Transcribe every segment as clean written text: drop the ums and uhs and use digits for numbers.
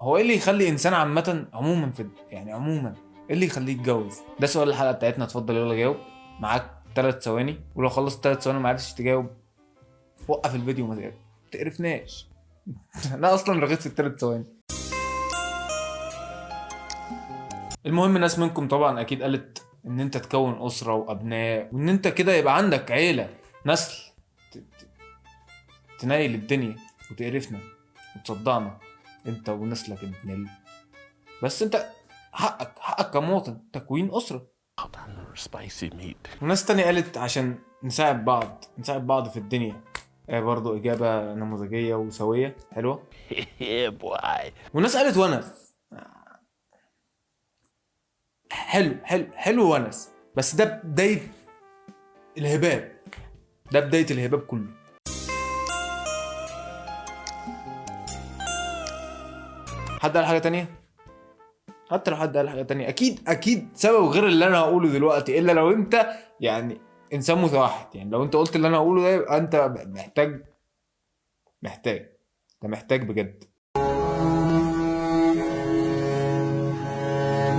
هو ايه اللي يخلي انسان عامه عموما يعني عموما ايه اللي يخليه يتجوز؟ ده سؤال الحلقه بتاعتنا. اتفضل يلا جاوب. معاك 3 ثواني، ولو خلصت 3 ثواني ما عرفتش تجاوب وقف الفيديو ما تقرفناش. انا اصلا رغيت في الثلاث ثواني. المهم ناس منكم طبعا اكيد قالت ان انت تكون اسره وابناء، وان انت كده يبقى عندك عيله، نسل تنيل الدنيا وتقرفنا وتصدعنا انت ونسلك ابن بس انت حقك كمواطن تكوين اسره. وناس تانية قالت عشان نساعد بعض في الدنيا. برضو اجابه نموذجيه وسويه حلوه. وناس قالت ونس. حلو ونس، بس ده بدايه الهباب. ده بدايه الهباب كله. حد قال حاجه تانية؟ حتى لو حد قال حاجه تانية اكيد سبب غير اللي انا هقوله دلوقتي، الا لو انت يعني انسان متوحد. يعني لو انت قلت اللي انا هقوله ده يبقى انت محتاج بجد.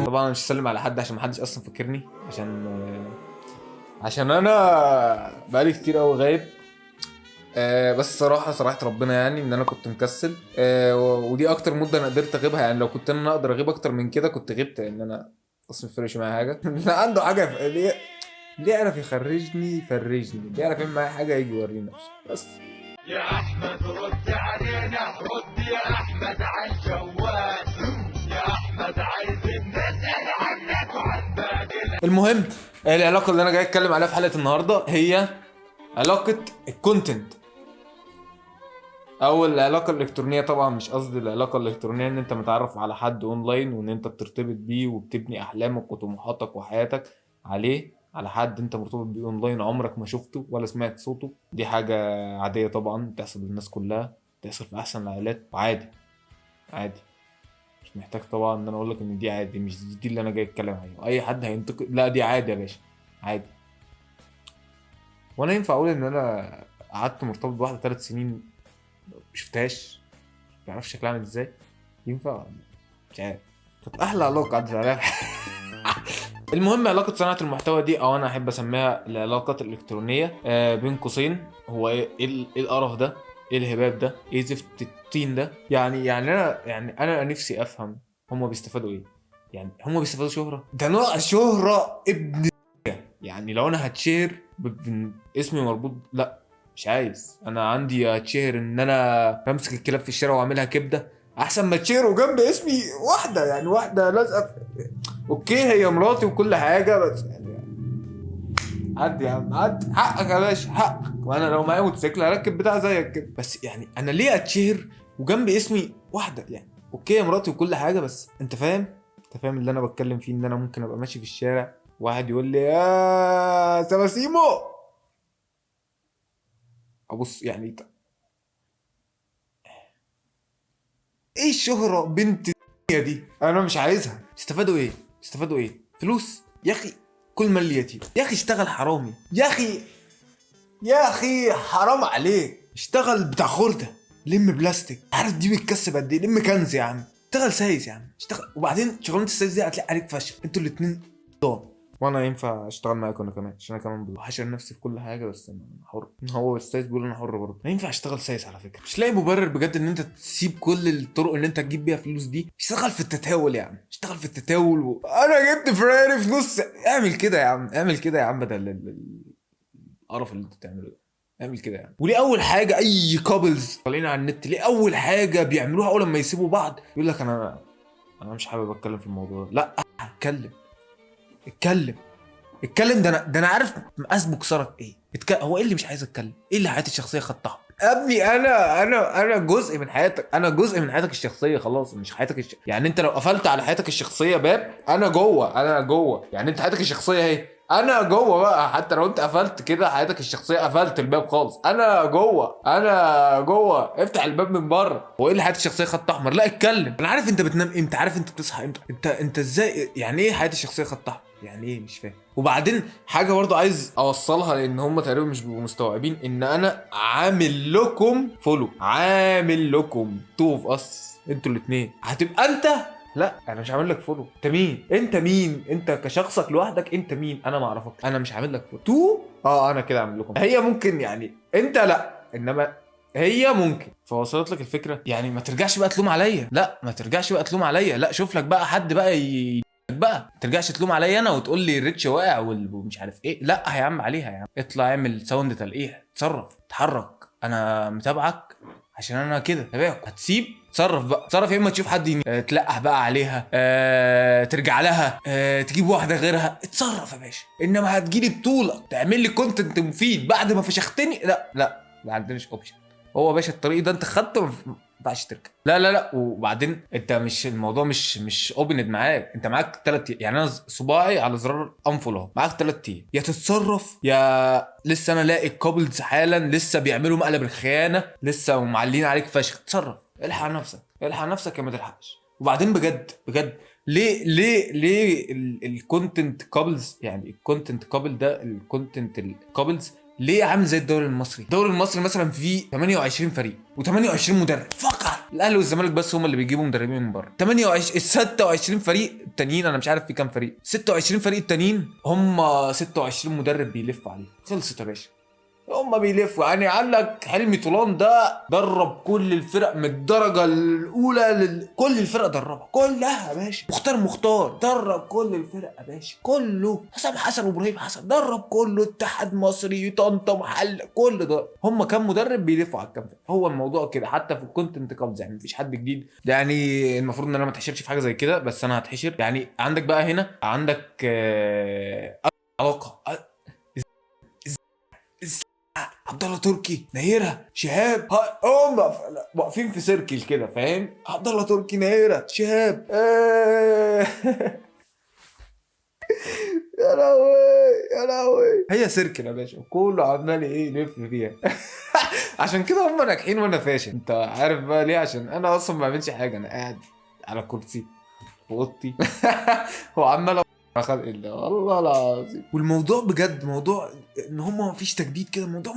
طبعا انا مش هسلم على حد عشان محدش اصلا فاكرني، عشان انا بقالي كتير قوي غايب. بس صراحة ربنا يعني ان انا كنت مكسل. ودي اكتر مدة انا قدرت اغيبها. يعني لو كنت انا اقدر اغيب اكتر من كده كنت غبت، لان انا اصلا مفرقش معايا حاجة. لا عنده حاجة ليه يعرف يفرجني، ليه يعرف يعمل معايا حاجة يجي يورينا بس. يا احمد رد علينا، رد يا احمد على الجوال. يا احمد عايزين نسأل عنك وعن باقي. المهم العلاقة اللي انا جاي اتكلم عليها في حلقة النهاردة هي علاقة الكونتنت او العلاقة الالكترونية. طبعا مش قصدي العلاقة الالكترونية ان انت متعرف على حد اونلاين وان انت بترتبط بيه وبتبني احلامك وطموحاتك وحياتك على حد انت مرتبط بيه اونلاين عمرك ما شفته ولا سمعت صوته. دي حاجة عادية طبعا بتحصل للناس كلها، بتحصل في احسن العائلات وعادي. مش محتاج طبعا ان انا اقول لك ان دي عادي. مش دي اللي انا جاي اتكلم عليها. اي حد هينتقد لا دي عادي يا باشا، عادي. وانا ينفع اقول ان انا قعدت مرتبط بواحدة 3 سنين مشفتهاش، معرفش شكلها عامل ازاي؟ ينفع؟ مش عارف. كانت احلى علاقة عدت عليها. المهم علاقة صناعة المحتوى دي او انا احب اسميها العلاقات الالكترونية بين قوسين. هو ايه القرف ده؟ ايه الهباب ده؟ ايه زفت الطين ده؟ يعني انا نفسي افهم هما بيستفادوا ايه؟ يعني هما بيستفادوا شهرة؟ ده نوع شهرة ابن. يعني لو انا هتشهر اسمي مربوط، لا مش عايز. انا عندي اتشهر ان انا بمسك الكلاب في الشارع واعملها كبده احسن ما اتشهر وجنب اسمي واحده، يعني واحده لازقه اوكي هي مراتي وكل حاجه، بس يعني عدي يا عم عدي. حقك يا باشا حقك. وانا لو معايا موتوسيكل هركب بتاع زيك كده. بس يعني انا ليه اتشهر وجنب اسمي واحده؟ يعني اوكي يا مراتي وكل حاجه، بس انت فاهم اللي انا بتكلم فيه. ان انا ممكن ابقى ماشي في الشارع واحد يقول لي يا سباسيمو، ابص يعني ايه الشهرة بنت دي؟ انا مش عايزها. استفادوا ايه؟ فلوس يا اخي. كل مال اليتيم يا اخي. اشتغل حرامي يا اخي حرام عليك. اشتغل بتاع خردة، لم بلاستيك. عارف دي بتكسب قد ايه؟ لم كنز يا عم. اشتغل سايس يا عم، اشتغل. وبعدين شغلانه السايس دي هتلاقي عليك فشل. انتوا الاتنين ضان. وانا ينفع اشتغل معاكم انا كمان؟ عشان انا كمان بحشر نفسي في كل حاجه، بس انا حر. هو السايس بيقول انا حر برضه. ما ينفع اشتغل سايس على فكره. مش لاقي مبرر بجد ان انت تسيب كل الطرق اللي انت تجيب بيها فلوس دي. اشتغل في التداول يا عم، اشتغل في التداول انا جبت فراري في نص. اعمل كده يا عم بدل القرف اللي انت بتعمله ده. اعمل كده يعني. وليه اول حاجه اي كابلز طالعين على النت ليه اول حاجه بيعملوها اول لما يسيبوا بعض يقول لك انا مش حابب اتكلم في الموضوع ده. لا اتكلم. ده انا عارف مقاس بكسرك ايه. هو ايه اللي مش عايز اتكلم؟ ايه اللي حياتي الشخصيه خدتها يا ابني؟ انا جزء من حياتك. انا جزء من حياتك الشخصيه خلاص. مش حياتك يعني انت لو قفلت على حياتك الشخصيه باب انا جوه. يعني انت حياتك الشخصيه اهي، انا جوه بقى. حتى لو انت قفلت كده حياتك الشخصيه، قفلت الباب خالص، انا جوه. افتح الباب من بره. هو ايه اللي حياتي الشخصيه خط احمر؟ لا اتكلم. انا عارف انت بتنام امتى، عارف انت بتصحى امتى. انت ازاي يعني ايه حياتي الشخصيه خط احمر؟ يعني ايه مش فاهم. وبعدين حاجه برضو عايز اوصلها، لان هم تقريبا مش بيبقوا مستوعبين ان انا عامل لكم فولو، عامل لكم تو اوف اس انتوا الاثنين. هتبقى انت لا انا مش عامل لك فولو. انت مين؟ انت مين؟ انت كشخصك لوحدك انت مين؟ انا ما اعرفك، انا مش عامل لك فولو. تو انا كده عامل لكم. هي ممكن يعني انت لا، انما هي ممكن. فوصلت لك الفكره؟ يعني ما ترجعش بقى تلوم عليا، لا ما ترجعش بقى تلوم عليا، لا شوف لك بقى حد بقى بقى ما ترجعش تلوم عليا انا وتقول لي الريتش واقع ومش عارف ايه. لا يا عم عليها يا عم، اطلع اعمل ساوند تلقيح، اتصرف، اتحرك. انا متابعك عشان انا كده تابعك. هتسيب تصرف بقى، تصرف. يا اما تشوف حد تلقح بقى عليها، ترجع لها، تجيب واحده غيرها، اتصرف يا باشا. انما هتجيلي بطوله تعمل لي كونتنت مفيد بعد ما فشختني؟ لا لا ما عندناش اوبشن. هو يا باشا الطريق ده انت خدته، ما ينفعش تركب. لا لا لا. وبعدين انت مش الموضوع مش اوبند معاك، انت معاك 3 يعني انا صباعي على زرار انفول اهو، معاك 3 ايام يا تتصرف يا لسه انا لاقي الكابلز حالا لسه بيعملوا مقلب الخيانه، لسه معلين عليك فشخ. تصرف، الحق نفسك، الحق نفسك يا ما تلحقش. وبعدين بجد بجد ليه الكونتنت كابلز، يعني الكونتنت كابل ده، الكونتنت الكابلز ليه عامل زي الدوري المصري؟ الدوري المصري مثلا فيه 28 فريق و28 مدرب فقط. الاهلي والزمالك بس هم اللي بيجيبوا مدربين من بره. 28 ال 26 فريق التانيين انا مش عارف في كام فريق، 26 فريق التانيين هم 26 مدرب بيلفوا عليه. خلصت يا باشا، هم بيلفوا. يعني عندك حلمي طولان ده درب كل الفرق من الدرجه الاولى كل الفرق دربها كلها يا باشا. مختار درب كل الفرق يا باشا، كله. حسام حسن وابراهيم حسن درب كله. اتحاد مصري، طنطا، محل، كل ده. هم كام مدرب بيلفوا على الكام فرق. هو الموضوع كده حتى في الكونتنت كابز، يعني مفيش حد جديد. يعني المفروض ان انا ما اتحشرش في حاجه زي كده، بس انا هتحشر. يعني عندك بقى هنا عندك علاقه عبد الله تركي، نيره، شهاب، هم واقفين في سيركل كده، فاهم؟ عبد الله تركي، نيره، شهاب، يا لهوي يا لهوي. هي سيركل يا باشا، كله عمال ايه يلف فيها. عشان كده هم ناجحين وانا فاشل. انت عارف بقى ليه؟ عشان انا اصلا ما بعملش حاجه، انا قاعد على كرسي في اوضتي وعمال خلق الله والله العظيم. والموضوع بجد موضوع ان هم ما فيش تجديد كده، الموضوع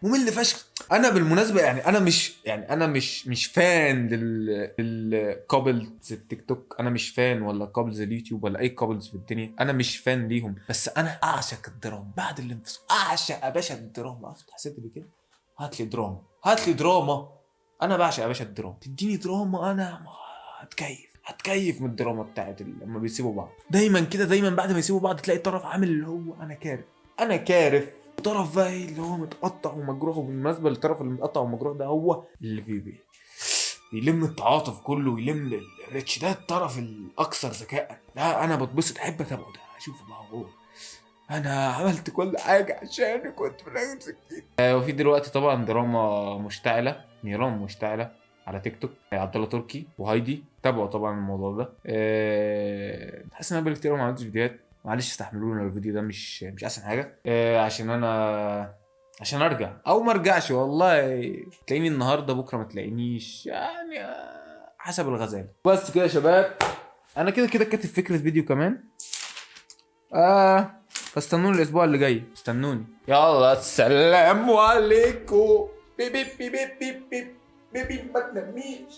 ممل فشخ. انا بالمناسبه يعني انا مش فان للكابلز التيك توك، انا مش فان ولا كابلز اليوتيوب ولا اي كابلز في الدنيا، انا مش فان ليهم. بس انا اعشق الدراما بعد الانفصال، اعشق يا باشا الدراما. افتح صدري كده، هات لي دراما، هات لي دراما. انا بعشق يا باشا الدراما، تديني دراما انا هتكيف من الدراما بتاعت لما بيسيبوا بعض. دايما كده، دايما بعد ما يسيبوا بعض تلاقي الطرف عامل اللي هو انا كارف. طرف بقى اللي هو متقطع ومجروح. وبالمناسبه للطرف اللي متقطع ومجروح ده هو اللي يلم التعاطف كله ويلم الريتش. ده الطرف الاكثر ذكاء. لا انا بتبسط، احب اتابعه ده، اشوفه بقى هو انا عملت كل حاجه عشان كنت بنام سكين. وفي دلوقتي طبعا دراما مشتعله، نيران مشتعله على تيك توك. عبد الله تركي وهايدي، تابعوا طبعا الموضوع ده. حاسس ان انا بقالي كتير ما عملتش فيديوهات، معلش استحملوني لو الفيديو ده مش احسن حاجه. عشان ارجع او ما ارجعش. والله تلاقيني النهارده بكره ما تلاقينيش، يعني حسب الغزاله. بس كده يا شباب، انا كده كاتب فكره فيديو كمان. فاستنوني الاسبوع اللي جاي، استنوني. يلا السلام عليكم. بيب بيب بيب بيب بيب بيب ما تناميش.